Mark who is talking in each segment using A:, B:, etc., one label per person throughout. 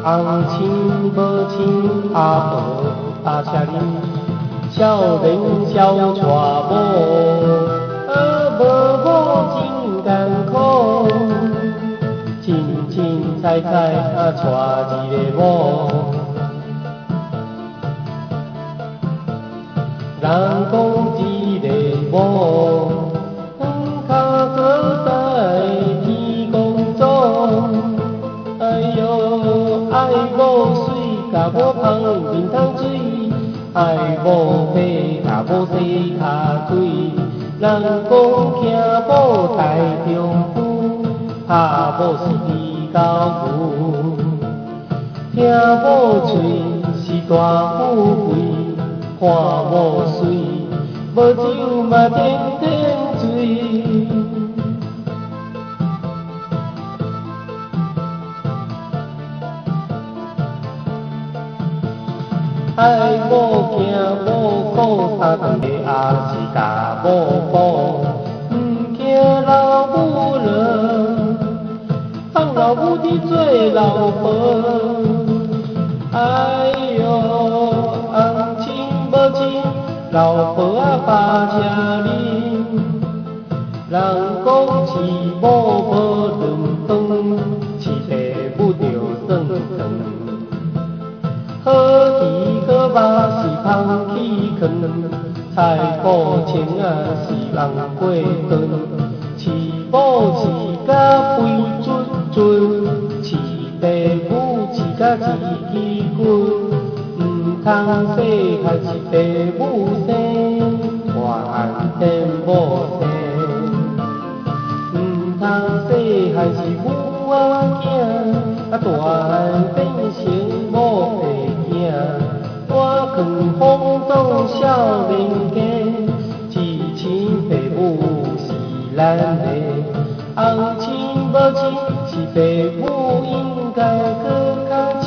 A: 红亲无亲，阿婆阿车恁，少年少娶某，无某真艰苦，凊凊彩彩娶一个某。人讲一个某，脚可在天公祖。哎哟，爱某水，甲某香面通水；爱某体，甲某洗骹腿。人讲惊某大丈夫，怕某是地高牛。听某嘴是大富贵。看某水，无酒嘛点点醉。爱某惊某苦，三顿的也是甲某补，毋惊老母热，放老母的做老婆。哎哟，红亲无亲，老婆啊把车恁，人讲饲某无润肠，饲爸母着酸酸。好鱼好肉是芳去囥，菜脯青啊是人过顿，饲某饲甲肥准准，饲爸母饲甲自己滚。通说还是爸母生，还天某生。唔通说还是母仔囝，大汉变成某的囝。大汉风中少年家，至亲爸母是咱的。红亲无亲是爸母应该搁较亲。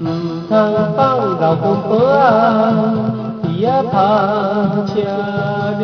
A: 唔通放老公婆啊，伊啊拍车哩。